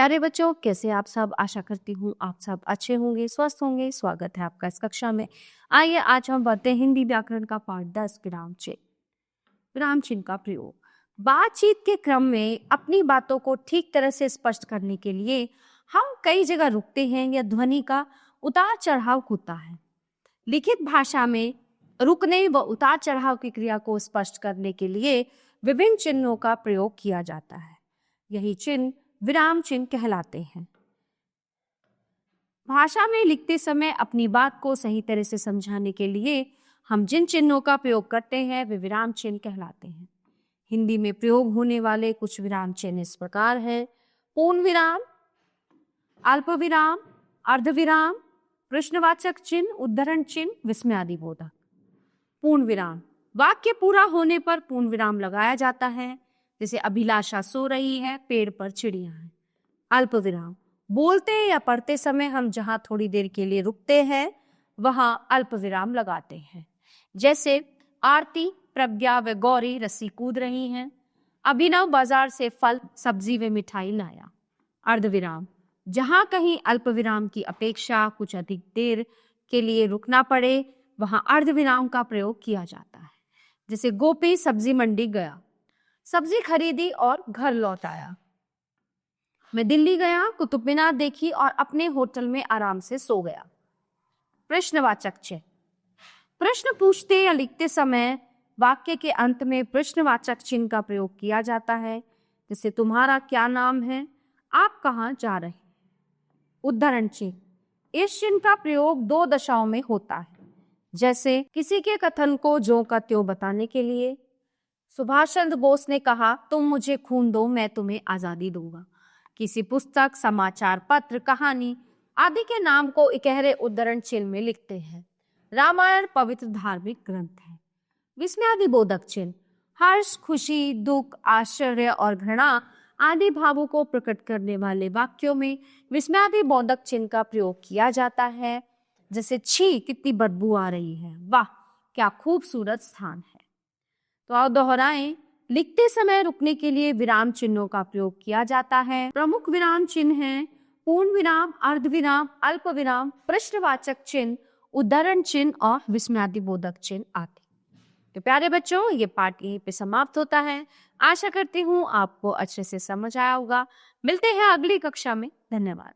प्यारे बच्चों, कैसे आप सब। आशा करती हूँ आप सब अच्छे होंगे, स्वस्थ होंगे। स्वागत है आपका इस कक्षा में। आइए आज हम पढ़ते हैं हिंदी व्याकरण का पाठ 10 विराम चिन्ह। विराम चिन्ह का प्रयोग बातचीत के क्रम में अपनी बातों को ठीक तरह से स्पष्ट करने के लिए हम कई जगह रुकते हैं या ध्वनि का उतार चढ़ाव होता है। लिखित भाषा में रुकने व उतार चढ़ाव की क्रिया को स्पष्ट करने के लिए विभिन्न चिन्हों का प्रयोग किया जाता है। यही चिन्ह विराम चिन्ह कहलाते हैं। भाषा में लिखते समय अपनी बात को सही तरह से समझाने के लिए हम जिन चिन्हों का प्रयोग करते हैं वे विराम चिन्ह कहलाते हैं। हिंदी में प्रयोग होने वाले कुछ विराम चिन्ह इस प्रकार हैं: पूर्ण विराम, अल्प विराम, अर्ध विराम, प्रश्नवाचक चिन्ह, उद्धरण चिन्ह, विस्मयादि बोधक। पूर्ण विराम वाक्य पूरा होने पर पूर्ण विराम लगाया जाता है, जैसे अभिलाषा सो रही है, पेड़ पर चिड़िया है। अल्प विराम बोलते या पढ़ते समय हम जहां थोड़ी देर के लिए रुकते हैं वहां अल्प विराम लगाते हैं, जैसे आरती, प्रज्ञा व गौरी रस्सी कूद रही हैं, अभिनव बाजार से फल, सब्जी व मिठाई लाया। अर्ध विराम जहां कहीं अल्प विराम की अपेक्षा कुछ अधिक देर के लिए रुकना पड़े वहां अर्ध विराम का प्रयोग किया जाता है, जैसे गोपी सब्जी मंडी गया, सब्जी खरीदी और घर लौट आया। मैं दिल्ली गया, कुतुब मीनार देखी और अपने होटल में आराम से सो गया। प्रश्नवाचक चिन्ह प्रश्न पूछते या लिखते समय वाक्य के अंत में प्रश्नवाचक चिन्ह का प्रयोग किया जाता है, जैसे तुम्हारा क्या नाम है, आप कहाँ जा रहे हैं। उद्धरण चिन्ह इस चिन्ह का प्रयोग दो दशाओं में होता है, जैसे किसी के कथन को ज्यों का त्यों बताने के लिए। सुभाष चंद्र बोस ने कहा, तुम मुझे खून दो मैं तुम्हें आजादी दूंगा। किसी पुस्तक, समाचार पत्र, कहानी आदि के नाम को इकहरे उद्धरण चिन्ह में लिखते हैं। रामायण पवित्र धार्मिक ग्रंथ है। विस्मयादि बोधक चिन्ह हर्ष, खुशी, दुख, आश्चर्य और घृणा आदि भावों को प्रकट करने वाले वाक्यों में विस्मयादि बोधक चिन्ह का प्रयोग किया जाता है, जैसे छी कितनी बदबू आ रही है, वाह क्या खूबसूरत स्थान है। तो आओ दोहराएं। लिखते समय रुकने के लिए विराम चिन्हों का प्रयोग किया जाता है। प्रमुख विराम चिन्ह हैं पूर्ण विराम, अर्ध विराम, अल्प विराम, प्रश्नवाचक चिन्ह, उद्धरण चिन्ह और विस्मयादि बोधक चिन्ह आदि। तो प्यारे बच्चों, ये पाठ यहीं पे समाप्त होता है। आशा करती हूँ आपको अच्छे से समझ आया होगा। मिलते हैं अगली कक्षा में। धन्यवाद।